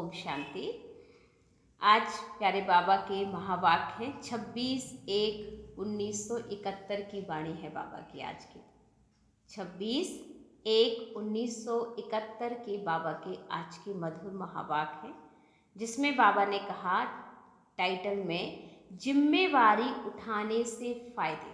ओम शांति। आज प्यारे बाबा के महावाक्य हैं। 26/1/1971 की वाणी है बाबा की आज की। 26/1/1971 के बाबा के आज के मधुर महावाक्य हैं, जिसमें बाबा ने कहा टाइटल में जिम्मेवारी उठाने से फायदे।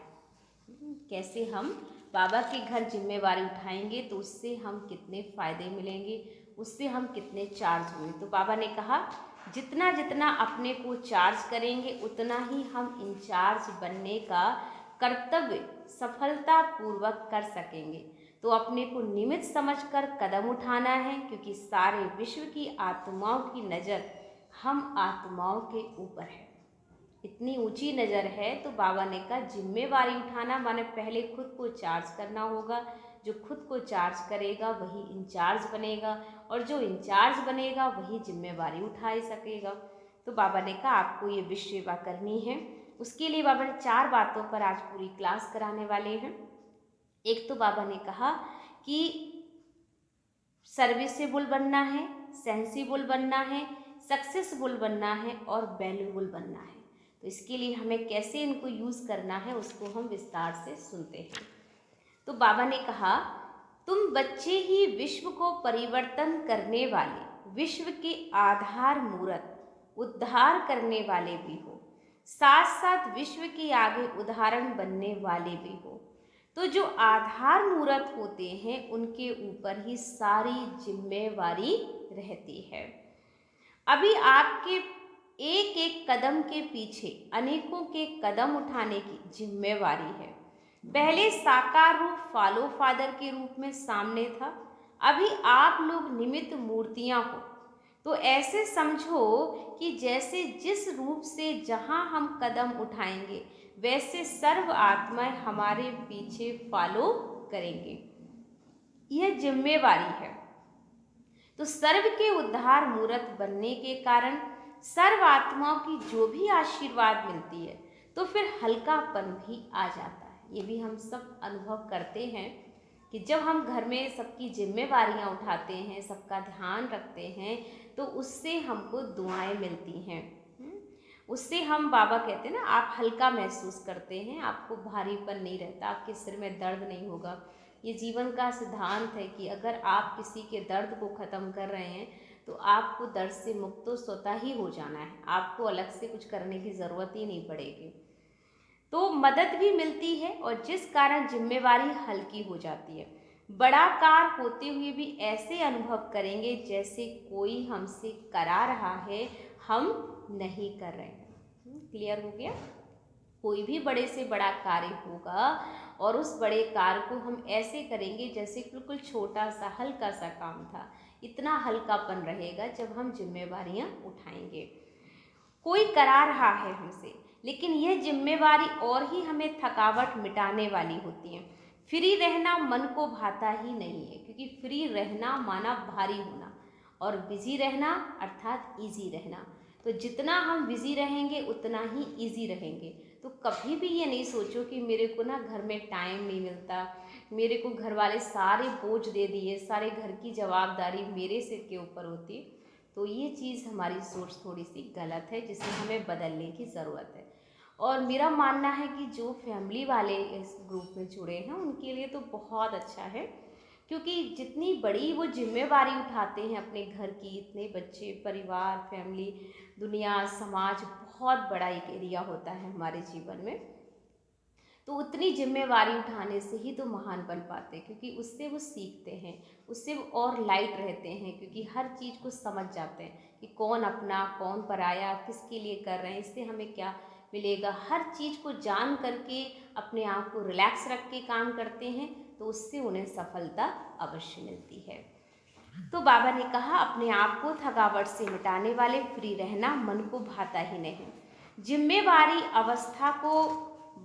कैसे हम बाबा के घर जिम्मेवारी उठाएंगे तो उससे हम कितने फ़ायदे मिलेंगे, उससे हम कितने चार्ज होंगे। तो बाबा ने कहा जितना जितना अपने को चार्ज करेंगे उतना ही हम इंचार्ज बनने का कर्तव्य सफलतापूर्वक कर सकेंगे। तो अपने को निमित्त समझकर कदम उठाना है, क्योंकि सारे विश्व की आत्माओं की नज़र हम आत्माओं के ऊपर है। इतनी ऊंची नज़र है। तो बाबा ने कहा जिम्मेवारी उठाना माने पहले खुद को चार्ज करना होगा। जो खुद को चार्ज करेगा वही इंचार्ज बनेगा, और जो इंचार्ज बनेगा वही जिम्मेवारी उठा सकेगा। तो बाबा ने कहा आपको ये विश्व सेवा करनी है। उसके लिए बाबा ने 4 बातों पर आज पूरी क्लास कराने वाले हैं। एक तो बाबा ने कहा कि सर्विसेबल बनना है, सेंसिबल बनना है, सक्सेसफुल बनना है और वैल्यूबल बनना है। तो इसके लिए हमें कैसे इनको यूज़ करना है उसको हम विस्तार से सुनते हैं। तो बाबा ने कहा तुम बच्चे ही विश्व को परिवर्तन करने वाले, विश्व के आधार मूर्त उद्धार करने वाले भी हो, साथ साथ विश्व के आगे उदाहरण बनने वाले भी हो। तो जो आधार मूर्त होते हैं उनके ऊपर ही सारी जिम्मेवारी रहती है। अभी आपके एक एक कदम के पीछे अनेकों के कदम उठाने की जिम्मेवारी है। पहले साकार रूप फॉलो फादर के रूप में सामने था, अभी आप लोग निमित्त मूर्तियां हो। तो ऐसे समझो कि जैसे जिस रूप से जहां हम कदम उठाएंगे वैसे सर्व आत्माएं हमारे पीछे फॉलो करेंगे। यह जिम्मेवारी है। तो सर्व के उद्धार मूर्त बनने के कारण सर्व आत्माओं की जो भी आशीर्वाद मिलती है तो फिर हल्कापन भी आ जाता है। ये भी हम सब अनुभव करते हैं कि जब हम घर में सबकी जिम्मेवारियां उठाते हैं, सबका ध्यान रखते हैं, तो उससे हमको दुआएं मिलती हैं। उससे हम, बाबा कहते हैं ना, आप हल्का महसूस करते हैं, आपको भारीपन नहीं रहता, आपके सिर में दर्द नहीं होगा। ये जीवन का सिद्धांत है कि अगर आप किसी के दर्द को ख़त्म कर रहे हैं तो आपको दर्द से मुक्त तो स्वतः ही हो जाना है, आपको अलग से कुछ करने की ज़रूरत ही नहीं पड़ेगी। तो मदद भी मिलती है और जिस कारण जिम्मेवारी हल्की हो जाती है। बड़ा कार्य होते हुए भी ऐसे अनुभव करेंगे जैसे कोई हमसे करा रहा है, हम नहीं कर रहे हैं। क्लियर हो गया? कोई भी बड़े से बड़ा कार्य होगा और उस बड़े कार्य को हम ऐसे करेंगे जैसे बिल्कुल छोटा सा हल्का सा काम था। इतना हल्कापन रहेगा जब हम जिम्मेवारियां उठाएंगे। कोई करा रहा है हमसे, लेकिन यह जिम्मेवारी और ही हमें थकावट मिटाने वाली होती है। फ्री रहना मन को भाता ही नहीं है, क्योंकि फ्री रहना माना भारी होना और बिजी रहना अर्थात इजी रहना। तो जितना हम बिजी रहेंगे उतना ही इजी रहेंगे। तो कभी भी ये नहीं सोचो कि मेरे को ना घर में टाइम नहीं मिलता, मेरे को घर वाले सारे बोझ दे दिए, सारे घर की जवाबदारी मेरे सिर के ऊपर होती। तो ये चीज़ हमारी सोच थोड़ी सी गलत है, जिसे हमें बदलने की ज़रूरत है। और मेरा मानना है कि जो फैमिली वाले इस ग्रुप में जुड़े हैं उनके लिए तो बहुत अच्छा है, क्योंकि जितनी बड़ी वो जिम्मेवारी उठाते हैं अपने घर की, इतने बच्चे, परिवार, फैमिली, दुनिया, समाज, बहुत बड़ा एक एरिया होता है हमारे जीवन में। तो उतनी जिम्मेवारी उठाने से ही तो महान बन पाते हैं, क्योंकि उससे वो सीखते हैं, उससे वो और लाइट रहते हैं, क्योंकि हर चीज़ को समझ जाते हैं कि कौन अपना कौन पराया, किसके लिए कर रहे हैं, इससे हमें क्या मिलेगा। हर चीज़ को जान करके अपने आप को रिलैक्स रख के काम करते हैं तो उससे उन्हें सफलता अवश्य मिलती है। तो बाबा ने कहा अपने आप को थकावट से मिटाने वाले फ्री रहना मन को भाता ही नहीं। जिम्मेवारी अवस्था को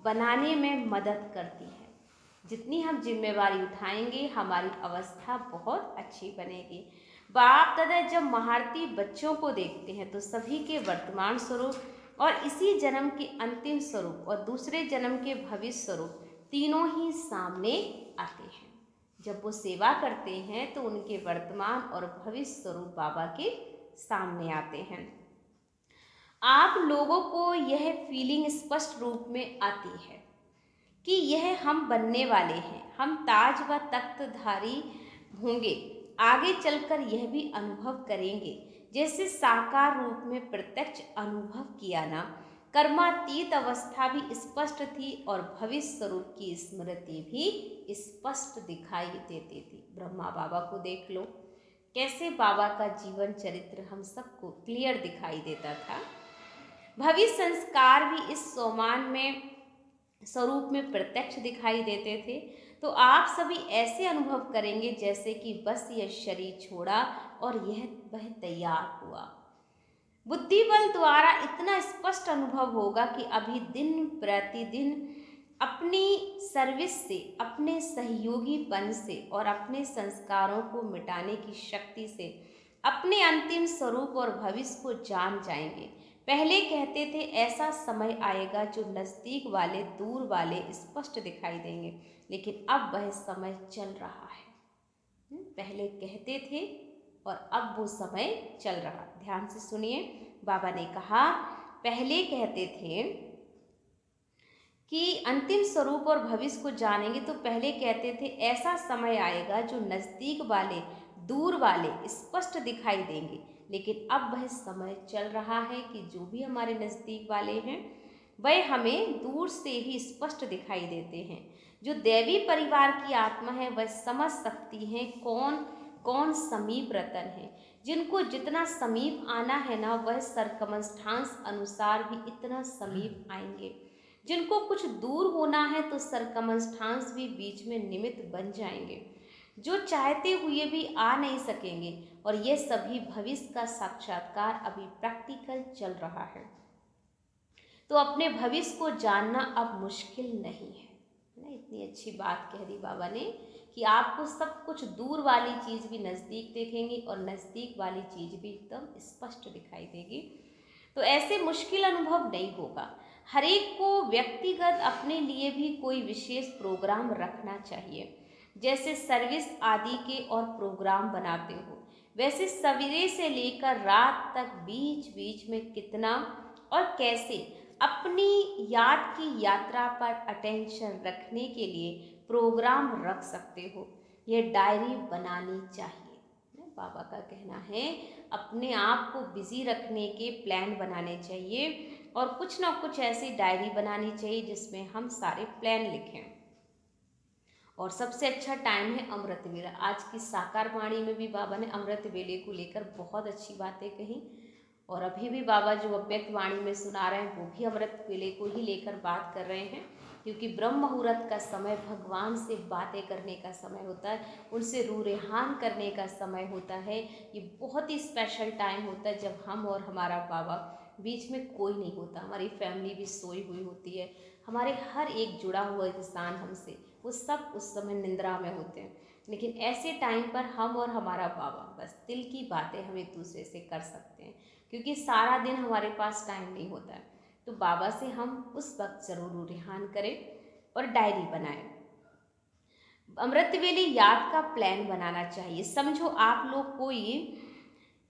बनाने में मदद करती है। जितनी हम जिम्मेवारी उठाएंगे हमारी अवस्था बहुत अच्छी बनेगी। बाप दादा जब महारती बच्चों को देखते हैं तो सभी के वर्तमान स्वरूप और इसी जन्म के अंतिम स्वरूप और दूसरे जन्म के भविष्य स्वरूप तीनों ही सामने आते हैं। जब वो सेवा करते हैं तो उनके वर्तमान और भविष्य स्वरूप बाबा के सामने आते हैं। आप लोगों को यह फीलिंग स्पष्ट रूप में आती है कि यह हम बनने वाले हैं, हम ताज व तख्तधारी होंगे। आगे चलकर यह भी अनुभव करेंगे, जैसे साकार रूप में प्रत्यक्ष अनुभव किया ना। कर्मातीत अवस्था भी स्पष्ट थी और भविष्य स्वरूप की स्मृति भी स्पष्ट दिखाई देती थी। ब्रह्मा बाबा को देख लो, कैसे बाबा का जीवन चरित्र हम सबको क्लियर दिखाई देता था। भविष्य संस्कार भी इस सोमान में स्वरूप में प्रत्यक्ष दिखाई देते थे। तो आप सभी ऐसे अनुभव करेंगे जैसे कि बस यह शरीर छोड़ा और वह तैयार हुआ। बुद्धि बल द्वारा इतना स्पष्ट अनुभव होगा कि अभी दिन प्रतिदिन अपनी सर्विस से, अपने सहयोगीपन से और अपने संस्कारों को मिटाने की शक्ति से अपने अंतिम स्वरूप और भविष्य को जान जाएंगे। पहले कहते थे ऐसा समय आएगा जो नज़दीक वाले दूर वाले स्पष्ट दिखाई देंगे, लेकिन अब वह समय चल रहा है। पहले कहते थे और अब वो समय चल रहा। ध्यान से सुनिए, बाबा ने कहा पहले कहते थे कि अंतिम स्वरूप और भविष्य को जानेंगे, तो पहले कहते थे ऐसा समय आएगा जो नज़दीक वाले दूर वाले स्पष्ट दिखाई देंगे, लेकिन अब वह समय चल रहा है कि जो भी हमारे नज़दीक वाले हैं वह हमें दूर से ही स्पष्ट दिखाई देते हैं। जो दैवी परिवार की आत्मा है वह समझ सकती है कौन कौन समीप रतन है। जिनको जितना समीप आना है ना, वह सरकमस्टांस अनुसार भी इतना समीप आएंगे। जिनको कुछ दूर होना है तो सरकमस्टांस भी बीच में निमित्त बन जाएंगे, जो चाहते हुए भी आ नहीं सकेंगे। और ये सभी भविष्य का साक्षात्कार अभी प्रैक्टिकल चल रहा है। तो अपने भविष्य को जानना अब मुश्किल नहीं है ना। इतनी अच्छी बात कह दी बाबा ने कि आपको सब कुछ दूर वाली चीज़ भी नज़दीक देखेंगी और नज़दीक वाली चीज़ भी एकदम स्पष्ट दिखाई देगी। तो ऐसे मुश्किल अनुभव नहीं होगा। हर एक को व्यक्तिगत अपने लिए भी कोई विशेष प्रोग्राम रखना चाहिए। जैसे सर्विस आदि के और प्रोग्राम बनाते हो, वैसे सवेरे से लेकर रात तक बीच बीच में कितना और कैसे अपनी याद की यात्रा पर अटेंशन रखने के लिए प्रोग्राम रख सकते हो। यह डायरी बनानी चाहिए। बाबा का कहना है अपने आप को बिजी रखने के प्लान बनाने चाहिए और कुछ ना कुछ ऐसी डायरी बनानी चाहिए जिसमें हम सारे प्लान लिखें। और सबसे अच्छा टाइम है अमृत वेला। आज की साकार वाणी में भी बाबा ने अमृत वेले को लेकर बहुत अच्छी बातें कही, और अभी भी बाबा जो अव्यक्त वाणी में सुना रहे हैं वो भी अमृत वेले को ही लेकर बात कर रहे हैं, क्योंकि ब्रह्म मुहूर्त का समय भगवान से बातें करने का समय होता है, उनसे रूरेहान करने का समय होता है। ये बहुत ही स्पेशल टाइम होता है जब हम और हमारा बाबा, बीच में कोई नहीं होता, हमारी फैमिली भी सोई हुई होती है, हमारे हर एक जुड़ा हुआ इंसान हमसे, वो सब उस समय निंद्रा में होते हैं। लेकिन ऐसे टाइम पर हम और हमारा बाबा बस दिल की बातें हम एक दूसरे से कर सकते हैं, क्योंकि सारा दिन हमारे पास टाइम नहीं होता है। तो बाबा से हम उस वक्त ज़रूर रूरेहान करें और डायरी बनाएं। अमृत वेले याद का प्लान बनाना चाहिए। समझो आप लोग कोई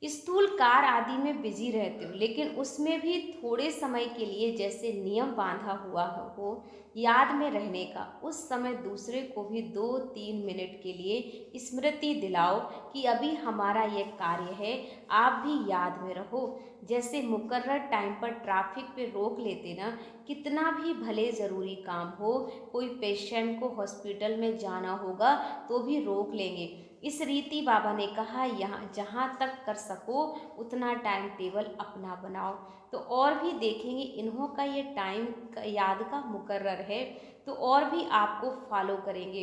स्थूल कार आदि में बिजी रहते हो, लेकिन उसमें भी थोड़े समय के लिए जैसे नियम बांधा हुआ हो याद में रहने का, उस समय दूसरे को भी 2-3 मिनट के लिए स्मृति दिलाओ कि अभी हमारा यह कार्य है, आप भी याद में रहो। जैसे मुकर्रर टाइम पर ट्रैफिक पे रोक लेते ना, कितना भी भले ज़रूरी काम हो, कोई पेशेंट को हॉस्पिटल में जाना होगा तो भी रोक लेंगे। इस रीति बाबा ने कहा यहाँ जहाँ तक कर सको उतना टाइम टेबल अपना बनाओ। तो और भी देखेंगे इन्हों का ये टाइम याद का मुकर्रर है, तो और भी आपको फॉलो करेंगे।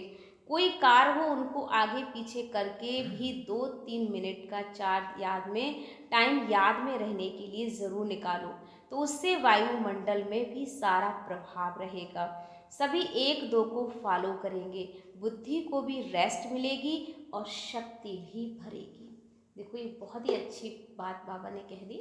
कोई कार हो उनको आगे पीछे करके भी 2-3 मिनट का चार्ज याद में टाइम याद में रहने के लिए ज़रूर निकालो, तो उससे वायुमंडल में भी सारा प्रभाव रहेगा। सभी एक दो को फॉलो करेंगे, बुद्धि को भी रेस्ट मिलेगी और शक्ति भी भरेगी। देखो ये बहुत ही अच्छी बात बाबा ने कह दी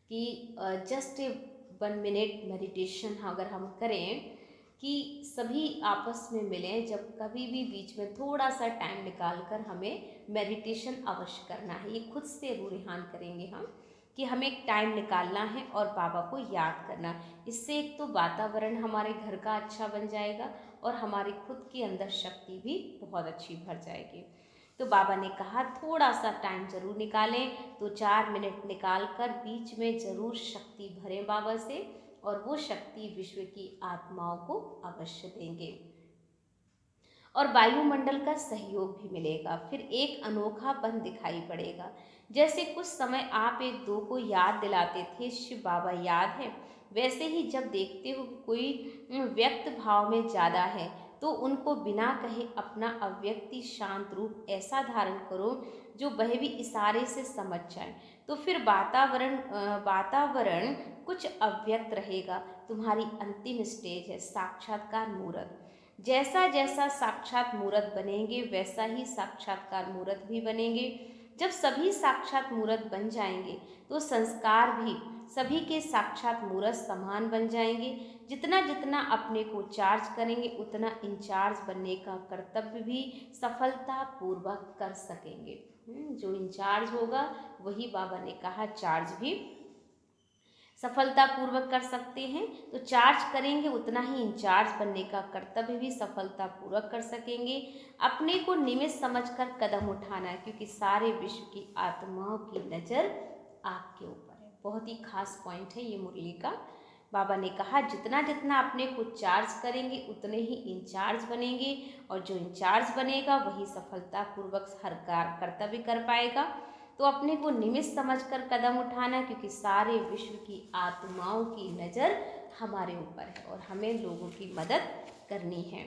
कि जस्ट 1 मिनट मेडिटेशन अगर हम करें कि सभी आपस में मिलें। जब कभी भी बीच में थोड़ा सा टाइम निकाल कर हमें मेडिटेशन अवश्य करना है। ये खुद से रूहान करेंगे हम कि हमें एक टाइम निकालना है और बाबा को याद करना। इससे एक तो वातावरण हमारे घर का अच्छा बन जाएगा और हमारे खुद के अंदर शक्ति भी बहुत अच्छी भर जाएगी। तो बाबा ने कहा थोड़ा सा टाइम जरूर निकालें, तो 4 मिनट निकाल कर बीच में जरूर शक्ति भरें बाबा से, और वो शक्ति विश्व की आत्माओं को अवश्य देंगे और वायुमंडल का सहयोग भी मिलेगा। फिर एक अनोखापन दिखाई पड़ेगा। जैसे कुछ समय आप एक दो को याद दिलाते थे शिव बाबा याद है, वैसे ही जब देखते हो कि कोई व्यक्त भाव में ज़्यादा है तो उनको बिना कहे अपना अव्यक्ति शांत रूप ऐसा धारण करो जो वह भी इशारे से समझ जाए। तो फिर वातावरण कुछ अव्यक्त रहेगा। तुम्हारी अंतिम स्टेज है साक्षात्कार मूर्त। जैसा जैसा साक्षात मूर्त बनेंगे वैसा ही साक्षात्कार मूर्त भी बनेंगे। जब सभी साक्षात मूर्त बन जाएंगे तो संस्कार भी सभी के साक्षात मूर्त समान बन जाएंगे। जितना जितना अपने को चार्ज करेंगे उतना इंचार्ज बनने का कर्तव्य भी सफलतापूर्वक कर सकेंगे। जो इंचार्ज होगा वही बाबा ने कहा चार्ज भी सफलतापूर्वक कर सकते हैं। तो चार्ज करेंगे उतना ही इंचार्ज बनने का कर्तव्य भी सफलतापूर्वक कर सकेंगे। अपने को निमित्त समझकर कदम उठाना है, क्योंकि सारे विश्व की आत्माओं की नज़र आपके ऊपर है। बहुत ही खास पॉइंट है ये मुरली का। बाबा ने कहा जितना जितना अपने को चार्ज करेंगे उतने ही इंचार्ज बनेंगे, और जो इंचार्ज बनेगा वही सफलतापूर्वक हर कर्तव्य कर पाएगा। तो अपने को निमित्त समझकर कदम उठाना, क्योंकि सारे विश्व की आत्माओं की नज़र हमारे ऊपर है और हमें लोगों की मदद करनी है।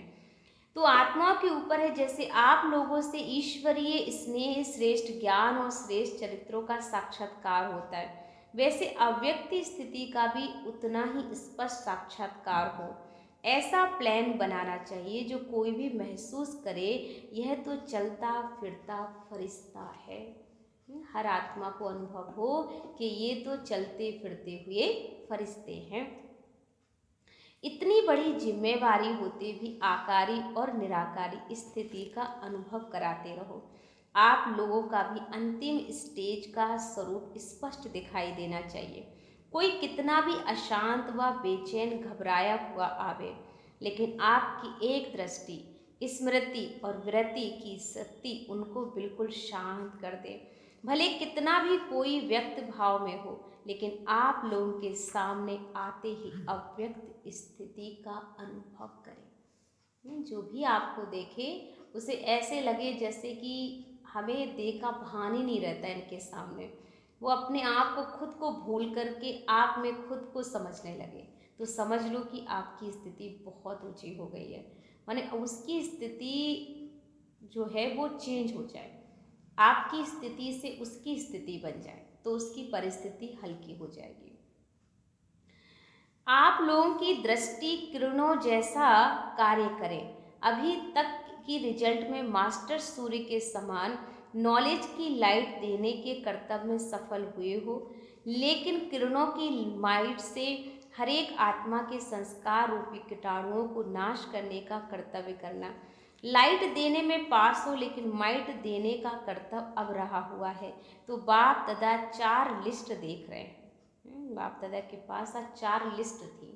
तो आत्माओं के ऊपर है। जैसे आप लोगों से ईश्वरीय स्नेह, श्रेष्ठ ज्ञान और श्रेष्ठ चरित्रों का साक्षात्कार होता है, वैसे अव्यक्त स्थिति का भी उतना ही स्पष्ट साक्षात्कार हो। ऐसा प्लान बनाना चाहिए जो कोई भी महसूस करे यह तो चलता फिरता फरिश्ता है। हर आत्मा को अनुभव हो कि ये तो चलते फिरते हुए फरिश्ते हैं। इतनी बड़ी जिम्मेवारी होते भी आकारी और निराकारी स्थिति का अनुभव कराते रहो। आप लोगों का भी अंतिम स्टेज का स्वरूप स्पष्ट दिखाई देना चाहिए। कोई कितना भी अशांत व बेचैन घबराया हुआ आवे, लेकिन आपकी एक दृष्टि, स्मृति और वृत्ति की शक्ति उनको बिल्कुल शांत कर दे। भले कितना भी कोई व्यक्त भाव में हो, लेकिन आप लोगों के सामने आते ही अव्यक्त स्थिति का अनुभव करें। जो भी आपको देखे उसे ऐसे लगे जैसे कि हमें देखा भान ही नहीं रहता इनके सामने। वो अपने आप को खुद को भूल करके आप में खुद को समझने लगे, तो समझ लो कि आपकी स्थिति बहुत ऊंची हो गई है। माने उसकी स्थिति जो है वो चेंज हो जाए, आपकी स्थिति से उसकी स्थिति बन जाए, तो उसकी परिस्थिति हल्की हो जाएगी। आप लोगों की दृष्टि किरणों जैसा कार्य करें। अभी तक की रिजल्ट में मास्टर सूर्य के समान नॉलेज की लाइट देने के कर्तव्य में सफल हुए हो, लेकिन किरणों की लाइट से हर एक आत्मा के संस्कार रूपी कीटाणुओं को नाश करने का कर्तव्य करना। लाइट देने में पास हो, लेकिन माइट देने का कर्तव्य अब रहा हुआ है। तो बाप दादा 4 लिस्ट देख रहे हैं। बाप दादा के पास आज 4 लिस्ट थी,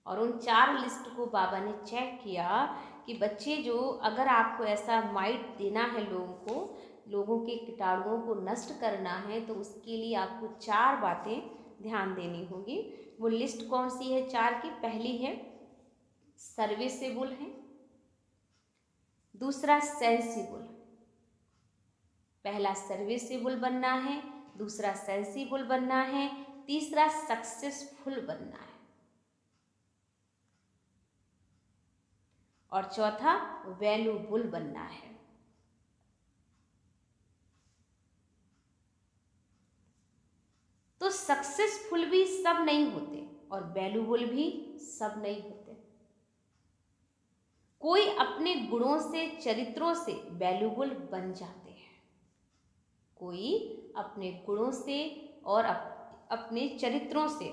और उन 4 लिस्ट को बाबा ने चेक किया कि बच्चे जो अगर आपको ऐसा माइट देना है, लोगों के कीटाणुओं को नष्ट करना है, तो उसके लिए आपको 4 बातें ध्यान देनी होगी। वो लिस्ट कौन सी है 4 की? पहली है सर्विसेबल है, दूसरा सेंसिबल, पहला सर्विसेबल बनना है, दूसरा सेंसिबल बनना है, तीसरा सक्सेसफुल बनना है, और चौथा वैल्यूबल बनना है। तो सक्सेसफुल भी सब नहीं होते और वैल्यूबल भी सब नहीं होते। कोई अपने गुणों से, चरित्रों से वैल्यूबल बन जाते हैं, कोई अपने गुणों से और अपने चरित्रों से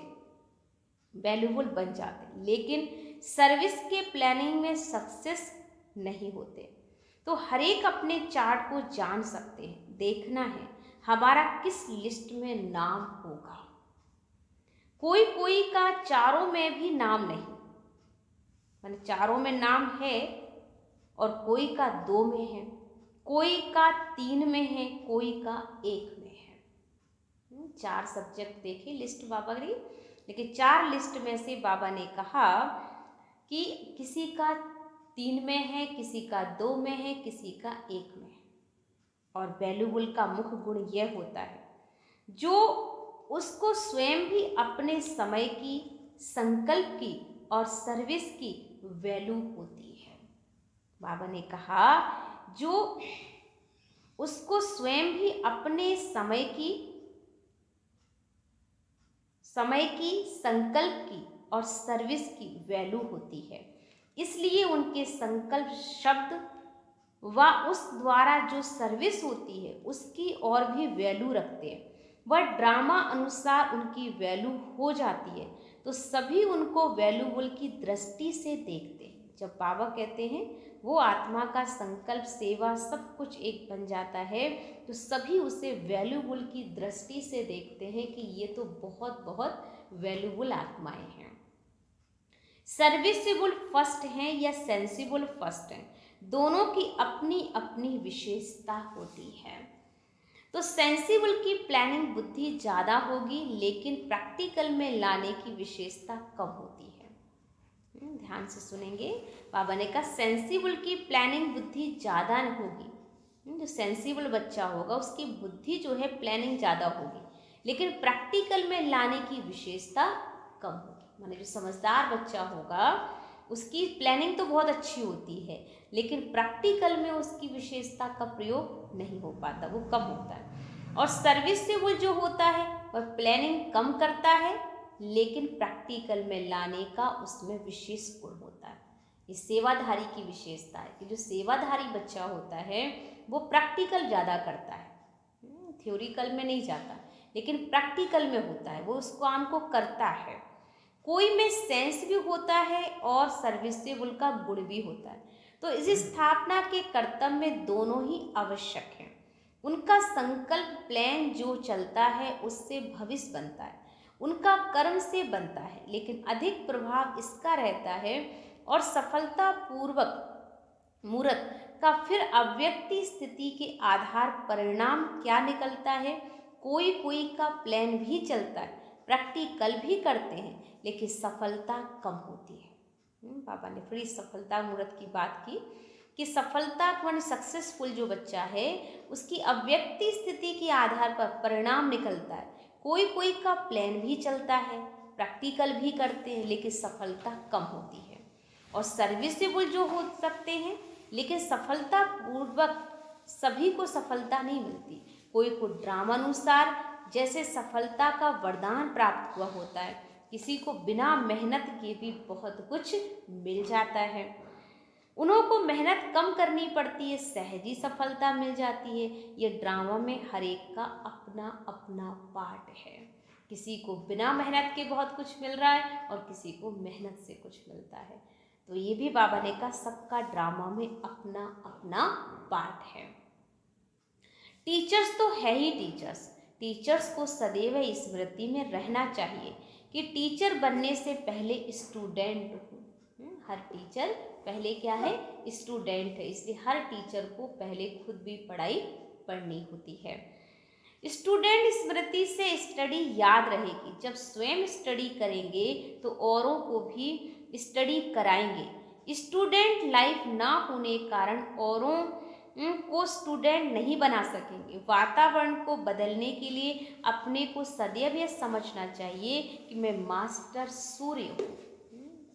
वैल्यूबल बन जाते हैं, लेकिन सर्विस के प्लानिंग में सक्सेस नहीं होते। तो हर एक अपने चार्ट को जान सकते हैं, देखना है हमारा किस लिस्ट में नाम होगा। कोई कोई का चारों में भी नाम नहीं, माने चारों में नाम है और कोई का 2 में है, कोई का 3 में है, कोई का 1 में है। 4 सब्जेक्ट देखे लिस्ट बाबा की, लेकिन 4 लिस्ट में से बाबा ने कहा कि किसी का 3 में है, किसी का 2 में है, किसी का 1 में है। और वैल्यूबल का मुख्य गुण यह होता है जो उसको स्वयं भी अपने समय की, संकल्प की और सर्विस की वैल्यू होती है। बाबा ने कहा जो उसको स्वयं भी अपने समय की, संकल्प की और सर्विस की वैल्यू होती है, इसलिए उनके संकल्प शब्द व उस द्वारा जो सर्विस होती है उसकी और भी वैल्यू रखते हैं। वह ड्रामा अनुसार उनकी वैल्यू हो जाती है तो सभी उनको वैल्यूबल की दृष्टि से देखते हैं। जब बाबा कहते हैं वो आत्मा का संकल्प, सेवा सब कुछ एक बन जाता है तो सभी उसे वैल्यूबल की दृष्टि से देखते हैं कि ये तो बहुत बहुत वैल्यूबल आत्माएं हैं। सर्विसेबल फर्स्ट हैं या सेंसिबल फर्स्ट हैं, दोनों की अपनी अपनी विशेषता होती है। तो सेंसिबल की प्लानिंग बुद्धि ज़्यादा होगी लेकिन प्रैक्टिकल में लाने की विशेषता कम होती है। ध्यान से सुनेंगे, बाबा ने कहा सेंसिबल की प्लानिंग बुद्धि ज़्यादा होगी। जो सेंसिबल बच्चा होगा उसकी बुद्धि जो है प्लानिंग ज़्यादा होगी, लेकिन प्रैक्टिकल में लाने की विशेषता कम होगी। माने जो समझदार बच्चा होगा उसकी प्लानिंग तो बहुत अच्छी होती है, लेकिन प्रैक्टिकल में उसकी विशेषता का प्रयोग नहीं हो पाता, वो कम होता है। और सर्विसेबल जो होता है वह प्लानिंग कम करता है लेकिन प्रैक्टिकल में लाने का उसमें विशेष गुण होता है। ये सेवाधारी की विशेषता है कि जो सेवाधारी बच्चा होता है वो प्रैक्टिकल ज़्यादा करता है, थ्योरिकल में नहीं जाता, लेकिन प्रैक्टिकल में होता है, वो उस काम को करता है। कोई में सेंस भी होता है और सर्विसेबल का गुण भी होता है। तो इस स्थापना के कर्तव्य में दोनों ही आवश्यक हैं। उनका संकल्प प्लान जो चलता है उससे भविष्य बनता है, उनका कर्म से बनता है, लेकिन अधिक प्रभाव इसका रहता है और सफलता पूर्वक मूर्त का फिर अव्यक्ति स्थिति के आधार परिणाम क्या निकलता है। कोई कोई का प्लान भी चलता है, प्रैक्टिकल भी करते हैं, लेकिन सफलता कम होती है। बाबा ने फिर सफलता मूर्त की बात की कि सफलता माने सक्सेसफुल जो बच्चा है उसकी अव्यक्ति स्थिति के आधार पर परिणाम निकलता है। कोई कोई का प्लान भी चलता है, प्रैक्टिकल भी करते हैं, लेकिन सफलता कम होती है। और सर्विसेबल जो हो सकते हैं लेकिन सफलता पूर्वक सभी को सफलता नहीं मिलती। कोई को ड्रामानुसार जैसे सफलता का वरदान प्राप्त हुआ होता है, किसी को बिना मेहनत के भी बहुत कुछ मिल जाता है। उन्हों को मेहनत कम करनी पड़ती है, सहजी सफलता मिल जाती है। ये ड्रामा में हर एक का अपना अपना पार्ट है। किसी को बिना मेहनत के बहुत कुछ मिल रहा है और किसी को मेहनत से कुछ मिलता है। तो ये भी बाबा ने कहा सबका ड्रामा में अपना अपना पार्ट है। टीचर्स तो है ही टीचर्स को सदैव स्मृति में रहना चाहिए कि टीचर बनने से पहले स्टूडेंट हूँ। हर टीचर पहले क्या है, स्टूडेंट है, इसलिए हर टीचर को पहले खुद भी पढ़ाई पढ़नी होती है। स्टूडेंट स्मृति से स्टडी याद रहेगी। जब स्वयं स्टडी करेंगे तो औरों को भी स्टडी कराएंगे। स्टूडेंट लाइफ ना होने कारण औरों को स्टूडेंट नहीं बना सकेंगे। वातावरण को बदलने के लिए अपने को सदैव यह समझना चाहिए कि मैं मास्टर सूर्य हूँ।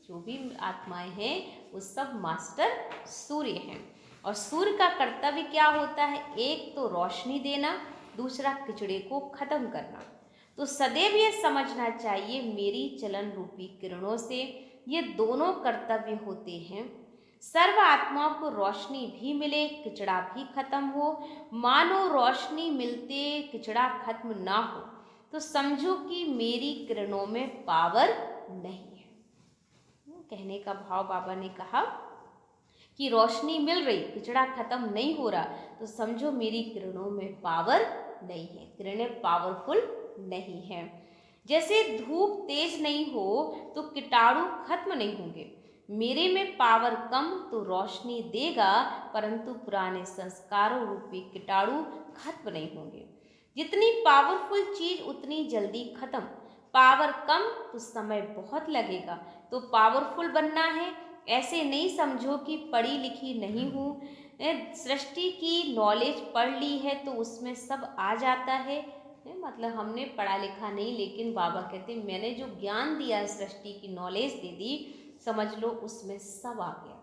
जो भी आत्माएं हैं वो सब मास्टर सूर्य हैं। और सूर्य का कर्तव्य क्या होता है, एक तो रोशनी देना, दूसरा किचड़े को खत्म करना। तो सदैव यह समझना चाहिए मेरी चलन रूपी किरणों से ये दोनों कर्तव्य होते हैं। सर्व आत्माओं को रोशनी भी मिले, किचड़ा भी खत्म हो। मानो रोशनी मिलते किचड़ा खत्म ना हो तो समझो कि मेरी किरणों में पावर नहीं है। कहने का भाव बाबा ने कहा कि रोशनी मिल रही, पिछड़ा खत्म नहीं हो रहा, तो समझो मेरी किरणों में पावर नहीं है, किरणें पावरफुल नहीं है। जैसे धूप तेज नहीं हो तो कीटाणु खत्म नहीं होंगे, मेरे में पावर कम तो रोशनी देगा, परंतु पुराने संस्कारों रूपी कीटाणु खत्म नहीं होंगे। जितनी पावरफुल चीज उतनी जल्दी खत्म, पावर कम तो समय बहुत लगेगा। तो पावरफुल बनना है, ऐसे नहीं समझो कि पढ़ी लिखी नहीं हूँ, सृष्टि की नॉलेज पढ़ ली है तो उसमें सब आ जाता है। मतलब हमने पढ़ा लिखा नहीं, लेकिन बाबा कहते मैंने जो ज्ञान दिया है, सृष्टि की नॉलेज दे दी, समझ लो उसमें सब आ गया।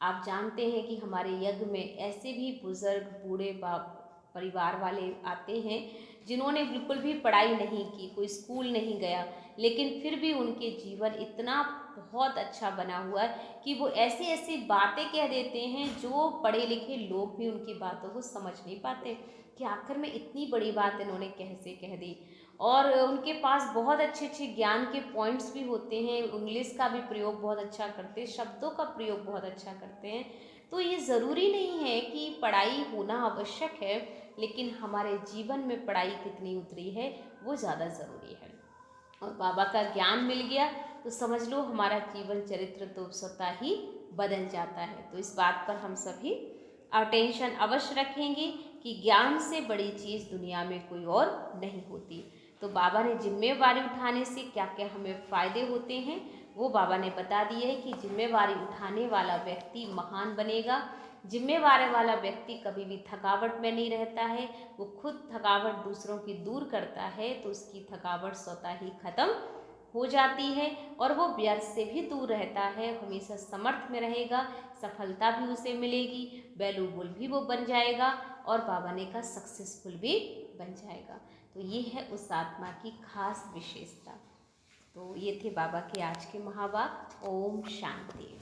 आप जानते हैं कि हमारे यज्ञ में ऐसे भी बुजुर्ग बूढ़े बाप परिवार वाले आते हैं जिन्होंने बिल्कुल भी पढ़ाई नहीं की, कोई स्कूल नहीं गया, लेकिन फिर भी उनके जीवन इतना बहुत अच्छा बना हुआ है कि वो ऐसी ऐसी बातें कह देते हैं जो पढ़े लिखे लोग भी उनकी बातों को समझ नहीं पाते कि आखिर में इतनी बड़ी बात इन्होंने कैसे कह दी। और उनके पास बहुत अच्छे अच्छे ज्ञान के पॉइंट्स भी होते हैं, इंग्लिश का भी प्रयोग बहुत अच्छा करते हैं, शब्दों का प्रयोग बहुत अच्छा करते हैं। तो ये ज़रूरी नहीं है कि पढ़ाई होना आवश्यक है, लेकिन हमारे जीवन में पढ़ाई कितनी उतरी है वो ज़्यादा ज़रूरी है। और बाबा का ज्ञान मिल गया तो समझ लो हमारा जीवन चरित्र तो स्वतः ही बदल जाता है। तो इस बात पर हम सभी अटेंशन अवश्य रखेंगे कि ज्ञान से बड़ी चीज़ दुनिया में कोई और नहीं होती। तो बाबा ने जिम्मेवारी उठाने से क्या क्या हमें फ़ायदे होते हैं वो बाबा ने बता दिए है कि जिम्मेवारी उठाने वाला व्यक्ति महान बनेगा। जिम्मेवारी वाला व्यक्ति कभी भी थकावट में नहीं रहता है, वो खुद थकावट दूसरों की दूर करता है तो उसकी थकावट स्वतः ही खत्म हो जाती है और वो व्यर्थ से भी दूर रहता है, हमेशा समर्थ में रहेगा, सफलता भी उसे मिलेगी, वैल्यूबल भी वो बन जाएगा और बाबा ने कहा सक्सेसफुल भी बन जाएगा। तो ये है उस आत्मा की खास विशेषता। तो ये थे बाबा के आज के महावाक्य। ओम शांति।